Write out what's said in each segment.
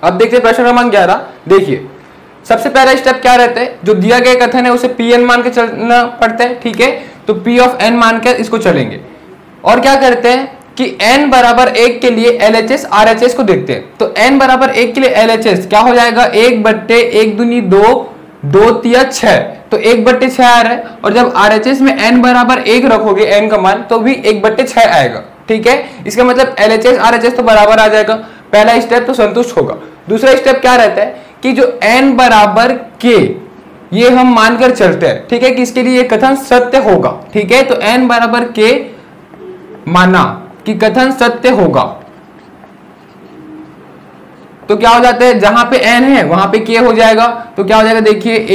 अब देखते हैं प्रश्न क्रमांक 11। देखिए सबसे पहला स्टेप क्या रहता है, जो दिया गया कथन है उसे Pn मान के चलना पड़ता है, ठीक है। तो P ऑफ n मान के इसको चलेंगे और क्या करते हैं कि n बराबर 1 के लिए LHS RHS को देखते हैं। तो n बराबर 1 के लिए LHS क्या हो जाएगा, 1/1 दूनी 2, 2 तिया 6, तो 1/6 आ रहा है। और जब RHS में n बराबर 1 रखोगे n का मान तो भी 1/6 आएगा, ठीक है। इसका मतलब LHS RHS तो बराबर आ जाएगा। पहला स्टेप तो संतुष्ट होगा। दूसरा स्टेप क्या रहता है कि जो n बराबर k ये हम मानकर चलते हैं, ठीक है, कि इसके लिए कथन सत्य होगा, ठीक है। तो n बराबर k माना कि कथन सत्य होगा तो क्या हो जाता है, जहां पे n है वहां पे k हो जाएगा। तो क्या हो जाएगा, देखिए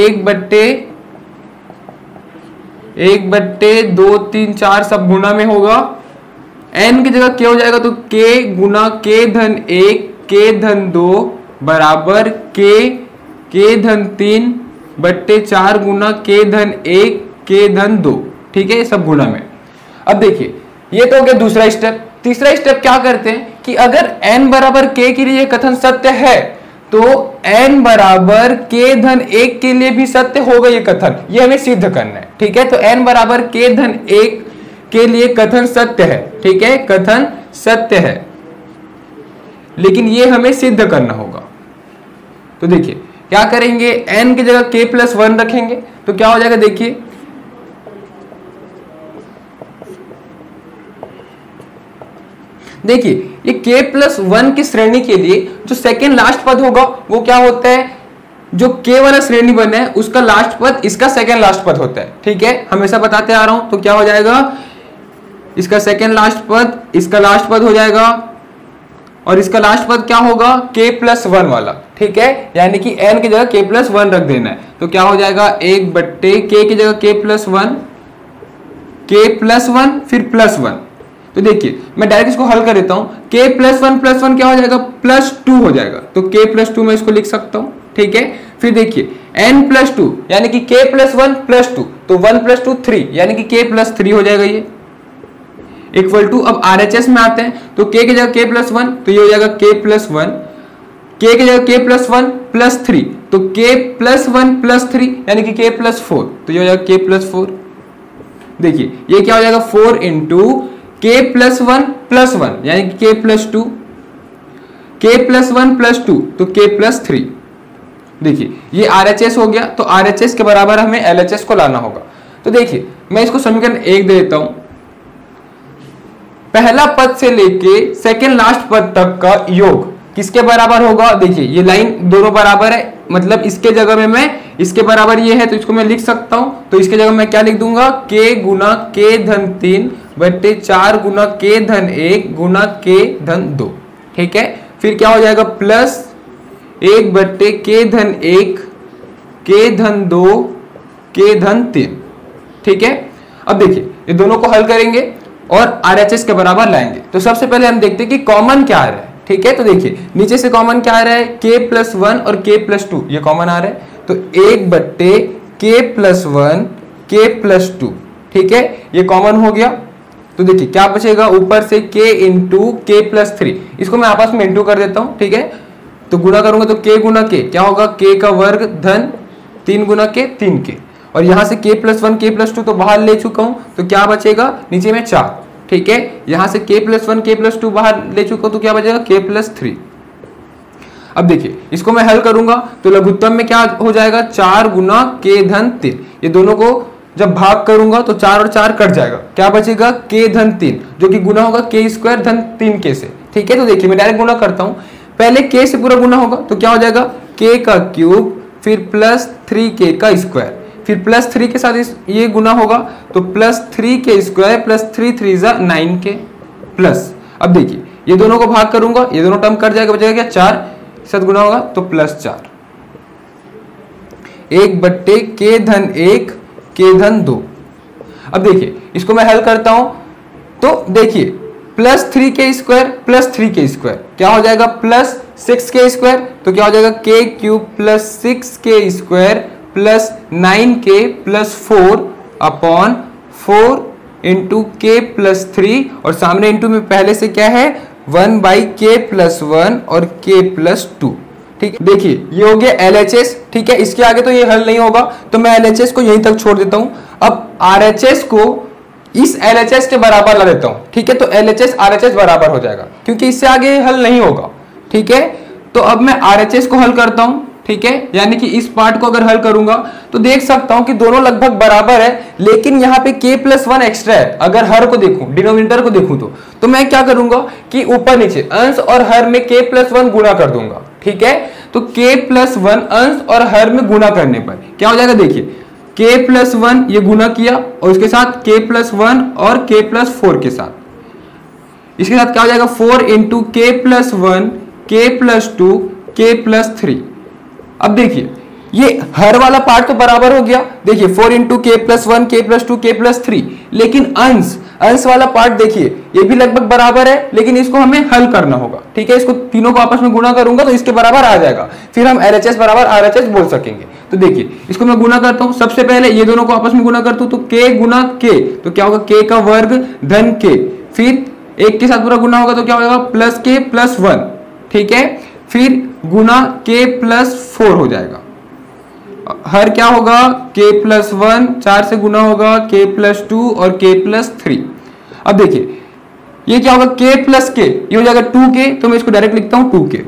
1/2 3 4 सब गुना में होगा, n की जगह k हो जाएगा तो k गुना k धन 1 k धन 2 बराबर k धन 3/4 गुना k धन 1 k धन 2, ठीक है, सब गुना में। अब देखिए ये तो हो गया दूसरा स्टेप। तीसरा स्टेप क्या करते हैं कि अगर n बराबर k के लिए कथन सत्य है तो n बराबर k धन 1 के लिए भी सत्य होगा ये कथन, ये हमें सिद्ध करना है, ठीक है। तो n बराबर k धन 1 के लिए कथन सत्य है, ठीक है, कथन सत्य है, लेकिन ये हमें सिद्ध करना होगा। तो देखिए क्या करेंगे, n की जगह k+1 रखेंगे तो क्या हो जाएगा, देखिए ये k+1 की श्रेणी के लिए जो सेकेंड लास्ट पद होगा वो क्या होता है, जो k वाला श्रेणी बना है उसका लास्ट पद इसका सेकेंड लास्ट पद होता है, ठीक है, हमेशा बताते आ रहा हूं। तो क्या हो जाएगा, इसका सेकेंड लास्ट पद इसका लास्ट पद हो जाएगा और इसका लास्ट पद क्या होगा, k+1 वाला, ठीक है, यानी कि n की जगह k+1 रख देना है। तो क्या हो जाएगा, 1/k की जगह k+1 फिर +1। तो देखिए मैं डायरेक्ट इसको हल कर देता हूं, k+1 क्या हो जाएगा, +2 हो जाएगा। तो k+2 मैं इसको लिख सकता हूं, ठीक है। फिर देखिए n+2 यानी कि k+1 +2, तो 1 + 2 3 यानी कि k+3 हो जाएगा ये, इक्वल टू। अब RHS में आते हैं तो k की जगह k+1 तो ये हो जाएगा k+1, k की जगह k+1 +3 तो k+1 +3 यानी कि k+4, तो ये हो जाएगा k+4। देखिए ये क्या हो जाएगा, 4 × k+1 +1 यानी कि k+2, k+1 +2 तो k+3। देखिए ये RHS हो गया, तो RHS के बराबर हमें LHS को लाना होगा। तो देखिए मैं इसको समीकरण 1 दे देता हूं, पहला पद से लेके सेकेंड लास्ट पद तक का योग किसके बराबर होगा। देखिए ये लाइन दोनों बराबर है, मतलब इसके जगह में मैं इसके बराबर ये है तो इसको मैं लिख सकता हूं। तो इसके जगह मैं क्या लिख दूंगा, k गुना k धन 3/4 गुना k धन 1 गुना k धन 2, ठीक है। फिर क्या हो जाएगा, प्लस 1/k धन 1 k धन 2 k धन 3, ठीक है। अब देखिए ये दोनों को हल करेंगे और RHS के बराबर लाएंगे। तो सबसे पहले हम देखते हैं कि कॉमन क्या आ रहा है, ठीक है। तो देखिए नीचे से कॉमन क्या आ रहा है, k+1 और k+2 ये कॉमन आ रहा है, तो 1/k+1 k+2, ठीक है, ये कॉमन हो गया। तो देखिए क्या बचेगा, ऊपर से k × k+3, इसको मैं आपस में इंटू कर देता हूं, ठीक है। तो गुणा करूंगा तो k गुना k क्या होगा, k का वर्ग धन 3 गुना k 3k, और यहां से k+1 k+2 तो बाहर ले चुका हूं, तो क्या बचेगा, नीचे में 4, ठीक है। यहां से k+1 k+2 बाहर ले चुका हूं तो क्या बचेगा, k+3। अब देखिए इसको मैं हल करूंगा तो लघुत्तम में क्या हो जाएगा, 4 गुना k धन 3, ये दोनों को जब भाग करूंगा तो 4 और 4 कट जाएगा, क्या बचेगा, k धन 3 जो कि गुना होगा k² धन 3k से, ठीक है। तो देखिए मैं डायरेक्ट गुना करता हूं, पहले k से पूरा गुना होगा तो क्या हो जाएगा, k का क्यूब फिर +3k का स्क्वायर, फिर +3 के साथ ये गुना होगा तो +3k² +3 3 9k प्लस। अब देखिए ये दोनों को भाग करूंगा, ये दोनों टर्म कट जाएगा, बचेगा क्या, 4 के साथ गुना होगा तो +4, 1/k धन 1 k धन 2। अब देखिए इसको मैं हल करता हूं तो देखिए +3k² +3k² क्या हो जाएगा, +6k², तो क्या हो जाएगा, k³ +6k² +9k +4 upon 4 × k+3, और सामने इंटू में पहले से क्या है, 1/k+1 और k+2, ठीक है। देखिए ये हो गया LHS, ठीक है। इसके आगे तो ये हल नहीं होगा, तो मैं LHS को यहीं तक छोड़ देता हूं। अब RHS को इस LHS के बराबर ला देता हूं, ठीक है। तो LHS RHS बराबर हो जाएगा, क्योंकि इससे आगे हल नहीं होगा, ठीक है। तो अब मैं RHS को हल करता हूं, ठीक है। यानी कि इस पार्ट को अगर हल करूंगा तो देख सकता हूं कि दोनों लगभग बराबर है, लेकिन यहाँ पे k+1 एक्स्ट्रा है। अगर हर को देखूं, डिनोमिनेटर को देखूं तो मैं क्या करूंगा कि ऊपर नीचे अंश और हर में k+1 गुणा कर दूंगा, ठीक है। तो k+1 अंश और हर में गुणा करने पर क्या हो जाएगा, देखिए k+1 ये गुणा किया और उसके साथ k+1 और k+4 के साथ, इसके साथ क्या हो जाएगा 4 × k+1 k+2 k+3। अब देखिए ये हर वाला पार्ट तो बराबर हो गया, देखिए 4 × k+1 k+2 k+3, लेकिन अंश वाला पार्ट देखिए ये भी लगभग बराबर है, लेकिन इसको हमें हल करना होगा, ठीक है। इसको तीनों को आपस में गुणा करूंगा तो इसके बराबर आ जाएगा, फिर हम LHS बराबर RHS बोल सकेंगे। तो देखिए इसको मैं गुणा करता हूं, सबसे पहले ये दोनों को आपस में गुणा करता हूं, तो k × k, तो क्या होगा k का वर्ग धन k, फिर एक के साथ पूरा गुणा होगा तो क्या होगा +k+1, ठीक है। फिर गुना k+4 हो जाएगा, हर क्या होगा k+1, 4 से गुना होगा k+2 और k+3। अब देखिए ये क्या होगा k+k, ये हो जाएगा 2k, तो मैं इसको डायरेक्ट लिखता हूं 2k,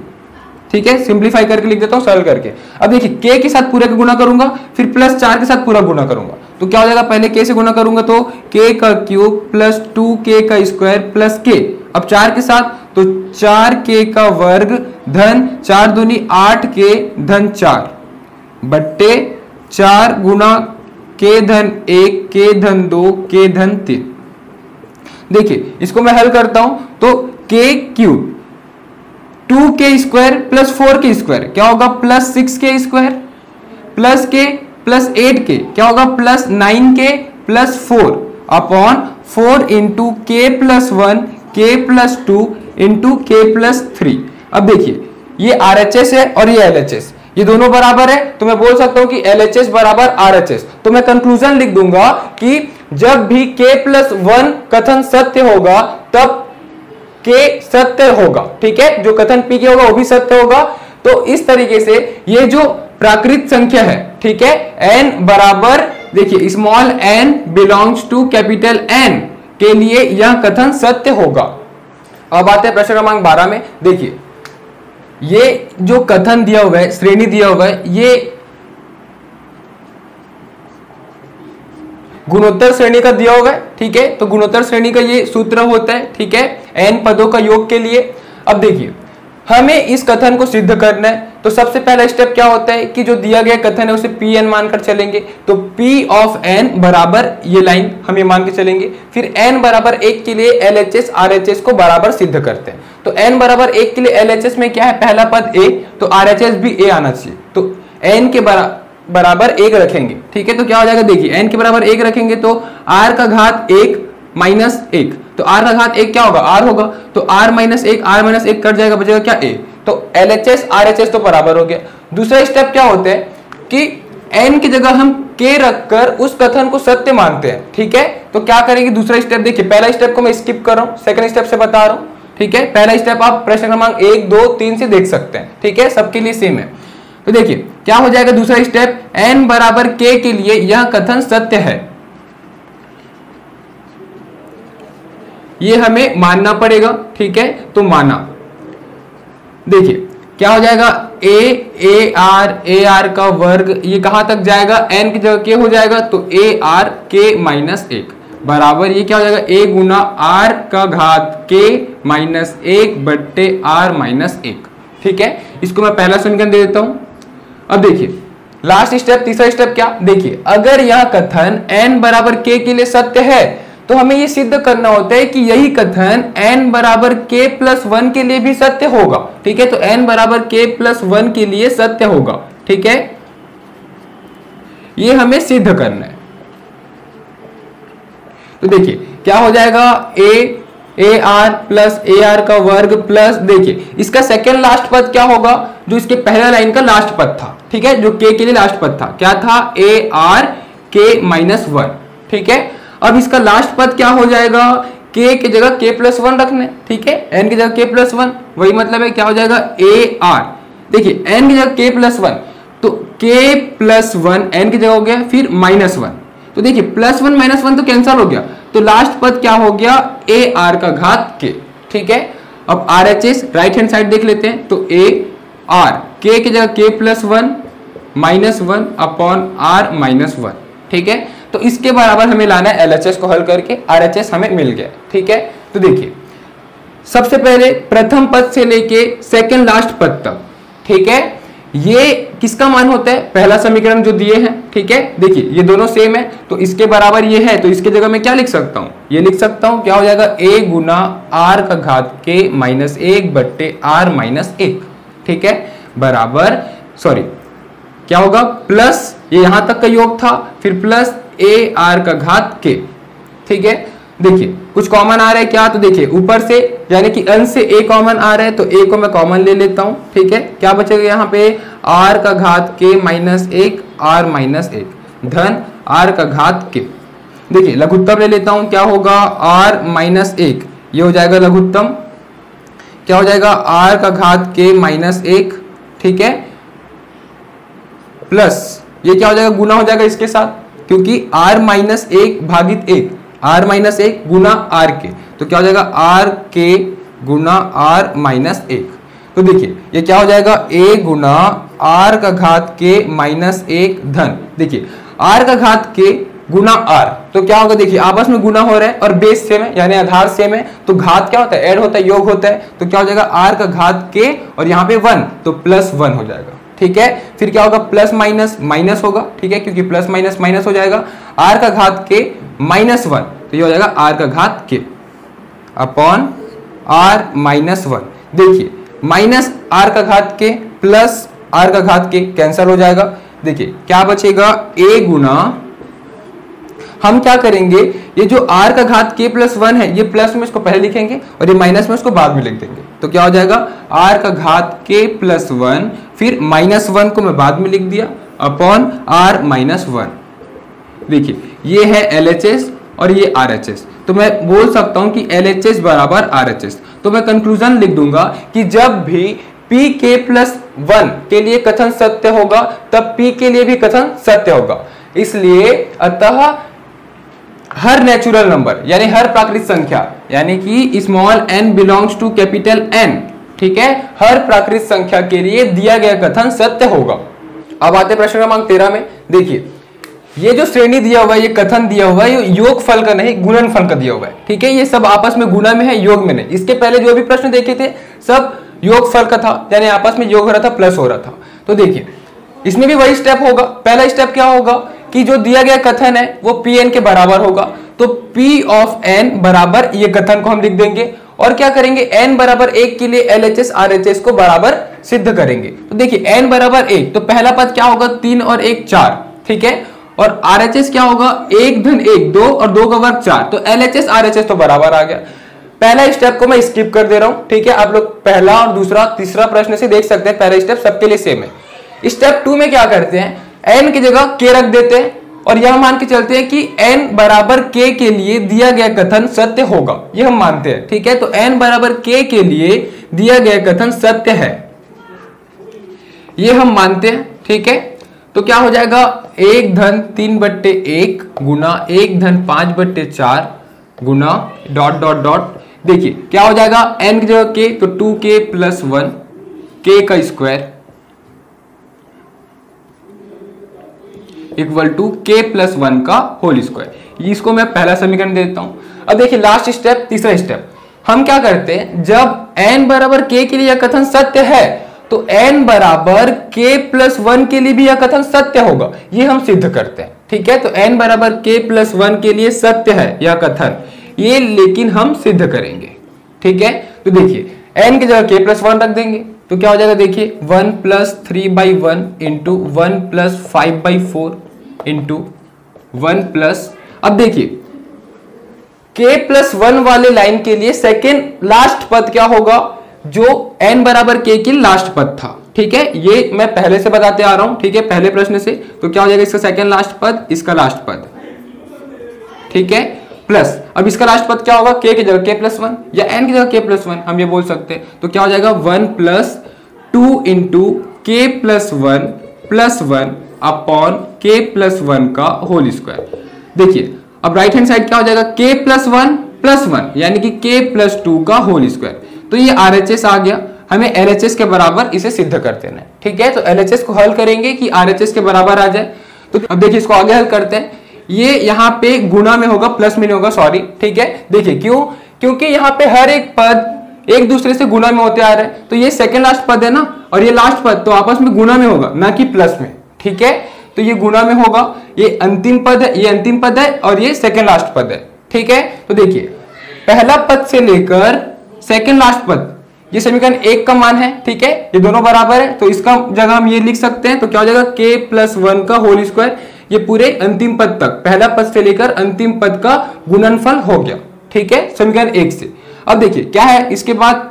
ठीक है। सिंप्लीफाई करके लिख देता हूं सरल करके। अब देखिए k के साथ पूरे का गुना करूंगा, फिर +4 के साथ पूरा गुणा करूंगा, तो क्या हो जाएगा, पहले k से गुना करूंगा तो k का क्यूब प्लस 2k का स्क्वायर प्लस k, अब 4 के साथ तो 4k का वर्ग धन 4 दूनी 8k धन 4 बट्टे 4 गुना k धन 1 k धन 2 k धन 3। देखिए इसको मैं हल करता हूं तो k cube 2k square plus 4k square क्या होगा plus 6k square plus k plus 8k क्या होगा plus 9k plus 4 upon 4 × k+1 k+2 × k+3। अब देखिए ये RHS है और ये LHS, ये दोनों बराबर है, तो मैं बोल सकता हूं कि LHS बराबर RHS। तो मैं कंक्लूजन लिख दूंगा कि जब भी k+1 कथन सत्य होगा तब k सत्य होगा, ठीक है। जो कथन p के होगा वो भी सत्य होगा। तो इस तरीके से ये जो प्राकृत संख्या है, ठीक है, n बराबर, देखिए small n belongs to capital N के लिए यह कथन सत्य होगा। अब आते हैं प्रश्न क्रमांक 12 में। देखिए ये जो कथन दिया हुआ है, श्रेणी दिया हुआ है, ये गुणोत्तर श्रेणी का दिया हुआ है, ठीक है। तो गुणोत्तर श्रेणी का ये सूत्र होता है, ठीक है, n पदों का योग के लिए। अब देखिए हमें इस कथन को सिद्ध करना है, तो सबसे पहला स्टेप क्या होता है कि जो दिया गया कथन है उसे Pn मानकर चलेंगे। तो P ऑफ n बराबर ये लाइन हम ये मान के चलेंगे। फिर n बराबर 1 के लिए LHS RHS को बराबर सिद्ध करते हैं। तो n बराबर 1 के लिए LHS में क्या है, पहला पद a, तो RHS भी a आना चाहिए। तो n के बराबर 1 रखेंगे, ठीक है। तो क्या हो जाएगा, देखिए n के बराबर 1 रखेंगे तो r का घात 1 माइनस 1, तो r का घात 1 क्या होगा, r होगा, तो r माइनस 1 कट जाएगा, बचेगा क्या, a। तो LHS RHS तो बराबर हो गया। दूसरा स्टेप क्या होता है कि n की जगह हम k रखकर उस कथन को सत्य मानते हैं, ठीक है। तो क्या करेंगे, दूसरा स्टेप देखिए, पहला स्टेप को मैं स्किप कर रहा हूं, सेकंड स्टेप से बता रहा हूं, ठीक है। पहला स्टेप आप प्रश्न क्रमांक 1 2 3 से देख सकते हैं, ठीक है, सबके लिए सेम है। तो देखिए क्या हो जाएगा, दूसरा स्टेप n बराबर k के लिए यह कथन सत्य है, ये हमें मानना पड़ेगा, ठीक है। तो माना, देखिए क्या हो जाएगा, AR का वर्ग ये कहां तक जाएगा, n की जगह k हो जाएगा, तो AR k-1 बराबर ये क्या हो जाएगा, a गुना r का घात k-1 बट्टे r-1, ठीक है। इसको मैं पहला समीकरण दे देता हूं। अब देखिए लास्ट स्टेप, तीसरा स्टेप क्या, देखिए अगर यह कथन n बराबर k के लिए सत्य है तो हमें यह सिद्ध करना होता है कि यही कथन n बराबर k+1 के लिए भी सत्य होगा, ठीक है। तो n बराबर k+1 के लिए सत्य होगा, ठीक है, ये हमें सिद्ध करना है। तो देखिए क्या हो जाएगा, AR प्लस AR का वर्ग प्लस, देखिए इसका सेकेंड लास्ट पद क्या होगा, जो इसके पहला लाइन का लास्ट पद था, ठीक है, जो k के लिए लास्ट पद था, क्या था, AR k-1, ठीक है। अब इसका लास्ट पद क्या हो जाएगा, k की जगह k+1 रखने, ठीक है, n की जगह k+1, वही मतलब है क्या हो जाएगा, AR देखिए n की जगह k प्लस वन, तो k प्लस वन n की जगह हो गया, फिर माइनस वन, तो देखिए प्लस वन माइनस वन तो कैंसिल हो गया, तो लास्ट पद क्या हो गया a r का घात k। ठीक है, अब RHS राइट हैंड साइड देख लेते हैं, तो a r k की जगह k plus one minus one upon r minus one. ठीक है, तो इसके बराबर हमें लाना है LHS को हल करके, RHS हमें मिल गया। ठीक है, तो देखिए सबसे पहले प्रथम पद से लेके सेकंड लास्ट पद तक, ठीक है, ये किसका मान होता है, पहला समीकरण जो दिए हैं। ठीक है, देखिए ये दोनों सेम है, तो इसके बराबर ये है, तो इसके जगह मैं क्या लिख सकता हूं, ये लिख सकता हूं, क्या हो जाएगा a गुना r का घात k माइनस एक बट्टे r माइनस एक। ठीक है, बराबर सॉरी क्या होगा, प्लस ये यहां तक का योग था, फिर प्लस a r का घात k। ठीक है, देखिए कुछ कॉमन आ रहा है क्या, तो देखिए ऊपर से यानी कि अंश से a कॉमन आ रहा है, तो a को मैं कॉमन ले लेता हूं। ठीक है, क्या बचेगा यहाँ पे r का घात k माइनस एक r माइनस एक धन r का घात k। देखिए लघुत्तम ले लेता हूं, क्या होगा r माइनस एक, ये हो जाएगा लघुत्तम, क्या हो जाएगा r का घात k माइनस एक। ठीक है, प्लस ये क्या हो जाएगा, गुना हो जाएगा इसके साथ, क्योंकि r माइनस एक भागित एक, r माइनस एक गुना r के, तो क्या हो जाएगा r के गुना r माइनस एक। तो देखिए ये क्या हो जाएगा a गुना r का घात k माइनस एक धन, देखिए r का घात k गुना r, तो क्या होगा, देखिए आपस में गुना हो रहा है और बेस सेम है यानी आधार सेम है, तो घात क्या होता है, ऐड होता है, योग होता है, तो क्या हो जाएगा r का घात k और यहाँ पे 1, तो प्लस 1 हो जाएगा। ठीक है, फिर क्या होगा, प्लस माइनस माइनस होगा। ठीक है, क्योंकि प्लस माइनस माइनस हो जाएगा, r का घात k माइनस वन, तो ये हो जाएगा r का घात k upon r minus one. देखिए माइनस r का घात k प्लस r का घात k कैंसिल हो जाएगा। देखिए क्या बचेगा, a गुना, हम क्या करेंगे, ये जो r का घात k प्लस वन है, ये प्लस में इसको पहले लिखेंगे और ये माइनस में इसको बाद में लिख देंगे, तो क्या हो जाएगा r का घात k प्लस वन, फिर माइनस वन को मैं बाद में लिख दिया अपॉन r माइनस वन। देखिए ये है LHS और ये RHS, तो मैं बोल सकता हूं कि LHS बराबर RHS, तो मैं कंक्लूजन लिख दूंगा कि जब भी pk प्लस वन के लिए कथन सत्य होगा तब p के लिए भी कथन सत्य होगा। इसलिए अतः हर नेचुरल नंबर यानी हर प्राकृतिक संख्या यानी कि small n belongs to capital N, ठीक है, हर प्राकृतिक संख्या के लिए दिया गया कथन सत्य होगा। अब आते प्रश्न क्रमांक 13 में। देखिए ये जो श्रेणी दिया हुआ है, ये कथन दिया हुआ है, ये योगफल का नहीं गुणनफल का दिया हुआ है। ठीक है, ये सब आपस में गुणा में है, योग में नहीं। इसके पहले जो भी प्रश्न देखे थे सब योगफल का था, यानी आपस में योग हो रहा था, प्लस हो रहा था। तो देखिए इसमें भी वही स्टेप होगा। पहला स्टेप क्या होगा कि जो दिया गया कथन है वो Pn के बराबर होगा, तो P ऑफ n बराबर ये कथन को हम लिख देंगे और क्या करेंगे, n बराबर एक के लिए LHS RHS को बराबर सिद्ध करेंगे। तो देखिए n बराबर एक, तो पहला पद क्या होगा, 3 और 1 4, ठीक है, और RHS क्या होगा, 1 धन 1 2 और 2 का वर्ग 4, तो LHS RHS तो बराबर आ गया। पहला स्टेप को मैं स्किप कर दे रहा हूं, ठीक है, आप लोग पहला और दूसरा तीसरा प्रश्न से देख सकते हैं, पहला स्टेप सबके लिए सेम है। स्टेप 2 में क्या करते हैं, n की जगह k रख देते हैं और यह मान के चलते हैं कि n बराबर k के लिए दिया गया कथन सत्य होगा, यह हम मानते हैं। ठीक है, तो n बराबर k के लिए दिया गया कथन सत्य है, यह हम मानते हैं। ठीक है, तो क्या हो जाएगा, 1 धन 3 बट्टे 1 गुना 1 धन 5 बट्टे 4 गुना डॉट डॉट डॉट। देखिए क्या हो जाएगा, n की जगह k, तो 2k प्लस 1 k का square equal to k plus 1 का होल स्क्वायर। इसको मैं पहला समीकरण दे देता हूं। अब देखिए लास्ट स्टेप, तीसरा स्टेप, हम क्या करते हैं, जब n बराबर k के लिए यह कथन सत्य है तो n बराबर k प्लस 1 के लिए भी यह कथन सत्य होगा, ये हम सिद्ध करते हैं। ठीक है, तो n बराबर k प्लस 1 के लिए सत्य है यह कथन, ये लेकिन हम सिद्ध करेंगे। ठीक है, तो देखिए n की जगह k प्लस 1 रख देंगे, तो क्या हो जाएगा, देखिए 1 plus 3/1 into 1 plus 5/4 into 1 plus, अब देखिए k प्लस 1 वाले लाइन के लिए सेकेंड लास्ट पद क्या होगा, जो n बराबर k की लास्ट पद था। ठीक है, ये मैं पहले से बताते आ रहा हूं, ठीक है, पहले प्रश्न से। तो क्या हो जाएगा, इसका सेकेंड लास्ट पद, इसका लास्ट पद, ठीक है, प्लस अब इसका लास्ट पद क्या होगा, k की जगह k प्लस 1 या n की जगह k प्लस 1 हम ये बोल सकते हैं। तो क्या हो जाएगा 1 प्लस 2 इंटू के प्लस वन अपॉन के प्लस वन का होल स्क्वायर। देखिए अब राइट हैंड साइड क्या हो जाएगा, के प्लस वन यानी कि के प्लस 2 का होल स्क्वायर। तो ये RHS आ गया, हमें LHS के बराबर इसे सिद्ध कर देना है। ठीक है, तो LHS को हल करेंगे कि RHS के बराबर आ जाए। तो अब देखिए इसको आगे हल करते हैं। ये यहाँ पे गुना में होगा, प्लस में नहीं होगा, सॉरी। ठीक है, देखिए क्यों, क्योंकि यहाँ पे हर एक पद एक दूसरे से गुना में होते आ रहे हैं। तो ये सेकंड लास्ट पद है ना, और ये लास्ट पद, तो आपस में गुना में होगा, ना कि प्लस में। ठीक है, तो ये गुना में होगा, ये अंतिम पद है, ये अंतिम पद है, और ये सेकंड लास्ट पद है। ठीक है, तो देखिए पहला पद से लेकर सेकंड लास्ट पद, ये समीकरण 1 का मान है। ठीक है, ये दोनों बराबर है, तो इसका जगह हम ये लिख सकते हैं। तो क्या हो जाएगा, के प्लस 1 का होल स्क्वायर, ये पूरे अंतिम पद तक, पहला पद से लेकर अंतिम पद का गुणनफल हो गया। ठीक है, समीकरण 1 से। अब देखिए क्या है इसके बाद,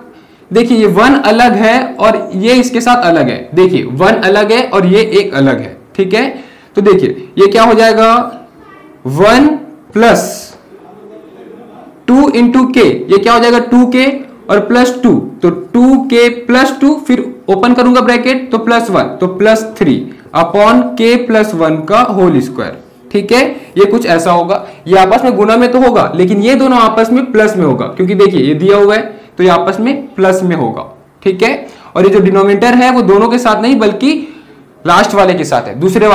देखिए ये 1 अलग है और ये इसके साथ अलग है। देखिए 1 अलग है और ये एक अलग है। ठीक है, तो देखिए ये क्या हो जाएगा, 1 प्लस 2 इंटू के, ये क्या हो जाएगा 2k और प्लस 2, तो 2k प्लस 2, फिर ओपन करूंगा ब्रैकेट तो प्लस 1, तो प्लस 3 अपॉन k प्लस 1 का होल स्क्वायर। ठीक है, ये कुछ ऐसा होगा। ये आपस में गुना में तो होगा, लेकिन ये दोनों आपस में प्लस में होगा, क्योंकि देखिए ये दिया हुआ है तो ये आपस में प्लस में होगा। ठीक है, और ये जो डिनोमिनेटर है वो दोनों के साथ नहीं बल्कि लास्ट वाले के साथ है, दूसरे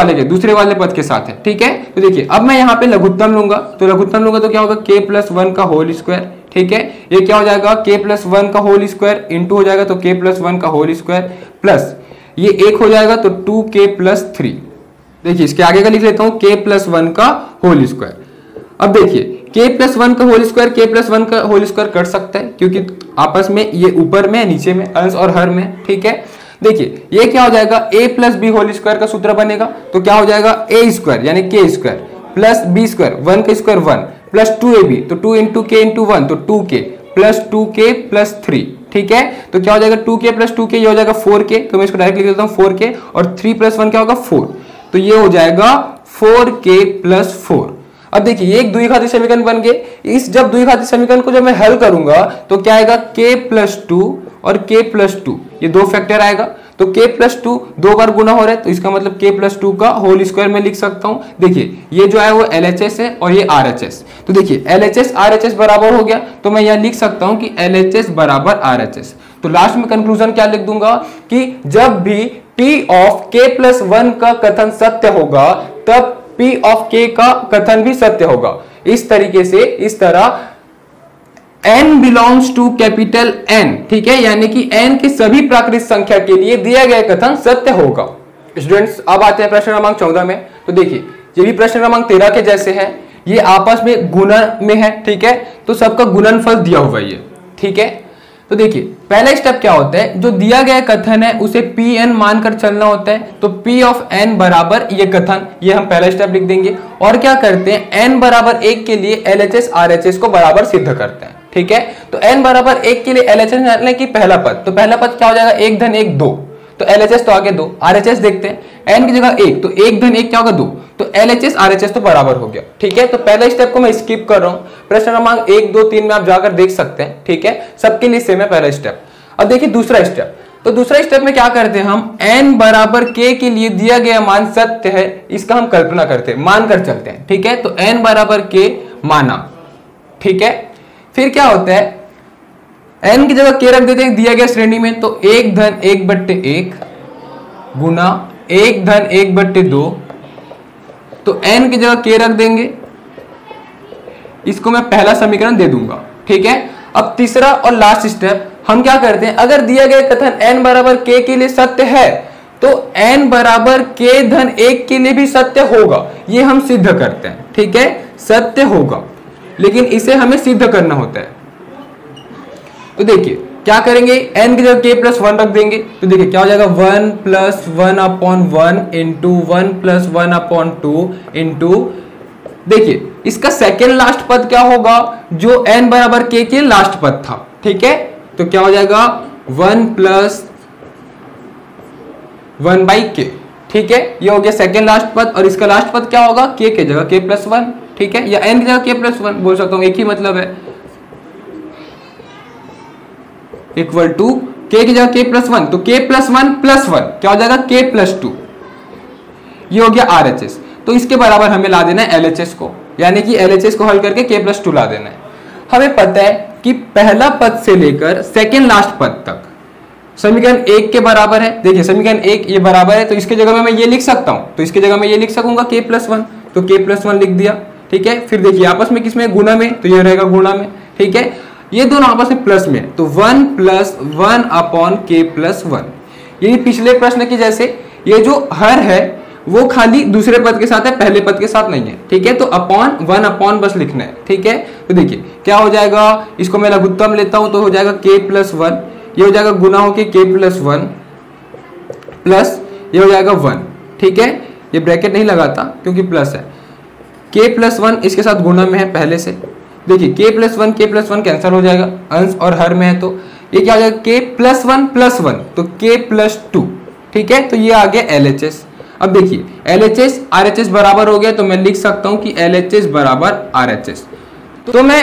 वाले पद के साथ है। ठीक है, तो देखिए अब मैं यहाँ पे लघुत्तम लूंगा, तो लघुत्तम लूंगा तो क्या होगा, k प्लस 1 का होल स्क्वायर। ठीक है, ये क्या हो जाएगा, k प्लस 1 का होल स्क्वायर इंटू हो जाएगा तो k प्लस 1 का होल स्क्वायर, प्लस ये 1 हो जाएगा तो 2k प्लस 3। देखिए इसके आगे का लिख लेता हूं, k प्लस 1 का होल स्क्वायर। अब देखिए k प्लस 1 का होल स्क्वायर k प्लस 1 का होल स्क्वायर कर सकता है, क्योंकि आपस में ये ऊपर में नीचे में, अंश और हर में। ठीक है, देखिए ये क्या हो जाएगा, a plus B whole square का सूत्र बनेगा, तो क्या हो जाएगा a स्क्वायर यानी k square plus b square, 1 का स्क्वायर 1 प्लस 2ab, तो 2 इंटू k इंटू 1 तो 2k प्लस 2k प्लस 3। ठीक है, तो क्या हो जाएगा 2k प्लस 2k, ये हो जाएगा 4k, तो मैं इसको डायरेक्ट लिख देता हूँ 4k, और 3 प्लस 1 क्या होगा 4, तो ये हो जाएगा 4k प्लस 4। अब देखिए ये एक द्विघाती समीकरण बन गए। इस जब द्विघाती समीकरण को जब मैं हल करूंगा तो क्या आएगा, k प्लस 2 और k प्लस 2, ये दो फैक्टर आएगा, तो k प्लस 2 दो बार गुना हो रहा है, तो इसका मतलब k प्लस 2 का होल स्क्वायर में लिख सकता हूं। देखिए ये जो है वो LHS है और ये RHS, तो देखिए LHS RHS बराबर हो गया, तो मैं यह लिख सकता हूं कि LHS बराबर RHS। तो लास्ट में कंक्लूजन क्या लिख दूंगा कि जब भी P ऑफ k प्लस 1 का कथन सत्य होगा तब P ऑफ k का कथन भी सत्य होगा। इस तरीके से, इस तरह n belongs to capital N, ठीक है, यानी कि n की सभी प्राकृत संख्या के लिए दिया गया कथन सत्य होगा। स्टूडेंट्स अब आते हैं प्रश्न क्रमांक 14 में। तो देखिए ये भी प्रश्न क्रमांक 13 के जैसे है, ये आपस में गुणा में है। ठीक है, तो सबका गुणनफल दिया हुआ है ये। ठीक है, तो देखिए पहला स्टेप क्या होता है, जो दिया गया कथन है उसे Pn मानकर चलना होता है, तो P ऑफ n बराबर ये कथन, ये हम पहला स्टेप लिख देंगे। और क्या करते हैं, n बराबर 1 के लिए LHS RHS को बराबर सिद्ध करते हैं। ठीक है, तो n बराबर 1 के लिए LHS निकालने की पहला पद, तो पहला पद क्या हो जाएगा, 1 धन 1 2, तो LHS तो आगे 2, RHS देखते हैं, n की जगह 1, तो 1 धन 1 क्या होगा 2, तो LHS RHS तो बराबर हो गया। ठीक है, तो पहला स्टेप को मैं स्किप कर रहा हूं, प्रश्न क्रमांक 1 2 3 में आप जाकर देख सकते हैं। ठीक है, सबके लिए सेम है पहला स्टेप। अब देखिए दूसरा स्टेप, तो दूसरा स्टेप में क्या करते हैं हम, n बराबर k के लिए दिया गया मान सत्य है, इसका हम कल्पना करते हैं, मानकर चलते हैं। ठीक है, तो n बराबर k माना। ठीक है, फिर क्या होता है, n की जगह k रख देते हैं दिया गया श्रेणी में, तो 1 धन 1 बट्टे 1 गुना 1 धन 1 बट्टे 2, तो n की जगह k रख देंगे, इसको मैं पहला समीकरण दे दूंगा। ठीक है, अब तीसरा और लास्ट स्टेप हम क्या करते हैं, अगर दिया गया कथन n बराबर k के लिए सत्य है तो n बराबर k धन 1 के लिए भी सत्य होगा, ये हम सिद्ध करते हैं। ठीक है, सत्य होगा, लेकिन इसे हमें सिद्ध करना होता है। तो देखिए क्या करेंगे, n की जगह k प्लस 1 रख देंगे, तो देखिए क्या हो जाएगा 1 plus 1 upon 1 into 1 plus 1 upon 2 into, देखिए इसका सेकेंड लास्ट पद क्या होगा, जो n बराबर k के लास्ट पद था। ठीक है, तो क्या हो जाएगा 1 प्लस 1 बाई k। ठीक है, ये हो गया सेकेंड लास्ट पद, और इसका लास्ट पद क्या होगा, k की जगह k प्लस 1। ठीक है, या n की जगह k प्लस 1 बोल सकता हूं, एक ही मतलब है, इक्वल टू k की जगह k प्लस 1, तो k प्लस 1 प्लस 1 क्या हो जाएगा k प्लस 2, ये हो गया RHS। तो इसके बराबर हमें ला देना है LHS को, यानी कि LHS को हल करके k प्लस 2 ला देना है। हमें पता है कि पहला पद से लेकर सेकेंड लास्ट पद तक समीकरण 1 के बराबर है। देखिए समीकरण 1 ये बराबर है, तो इसके जगह में मैं ये लिख सकता हूं, तो इसके जगह में ये लिख सकूंगा k प्लस 1, तो k प्लस 1 लिख दिया। ठीक है, फिर देखिए आपस में किसमें, गुणा में, तो ये रहेगा गुणा में। ठीक है, ये दोनों आपस में प्लस में, तो 1 प्लस 1 अपॉन k प्लस 1। यही पिछले प्रश्न की जैसे ये जो हर है वो खाली दूसरे पद के साथ है, पहले पद के साथ नहीं है। ठीक है, तो अपॉन 1 अपॉन बस लिखना है। ठीक है, तो देखिए क्या हो जाएगा, इसको मैं लघुत्तम लेता हूं तो हो जाएगा k प्लस 1, ये हो जाएगा गुना होके k प्लस 1 प्लस ये हो जाएगा 1। ठीक है, ये ब्रैकेट नहीं लगाता क्योंकि प्लस है, k प्लस 1 इसके साथ गुणा में है पहले से। देखिए k प्लस 1 कैंसिल हो जाएगा, अंश और हर में है, तो ये क्या हो जाएगा k प्लस 1 तो k प्लस 2। ठीक है, तो ये आ गया LHS। अब देखिए LHS RHS बराबर हो गया, तो मैं लिख सकता हूं कि LHS बराबर RHS। तो मैं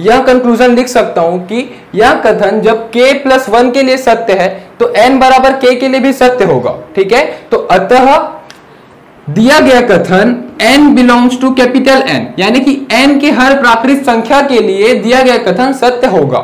यह कंक्लूजन लिख सकता हूं कि यह कथन जब k प्लस 1 के लिए सत्य है तो n बराबर k के लिए भी सत्य होगा। ठीक है, तो अतः दिया गया कथन n belongs to capital N, यानी कि n के हर प्राकृत संख्या के लिए दिया गया कथन सत्य होगा।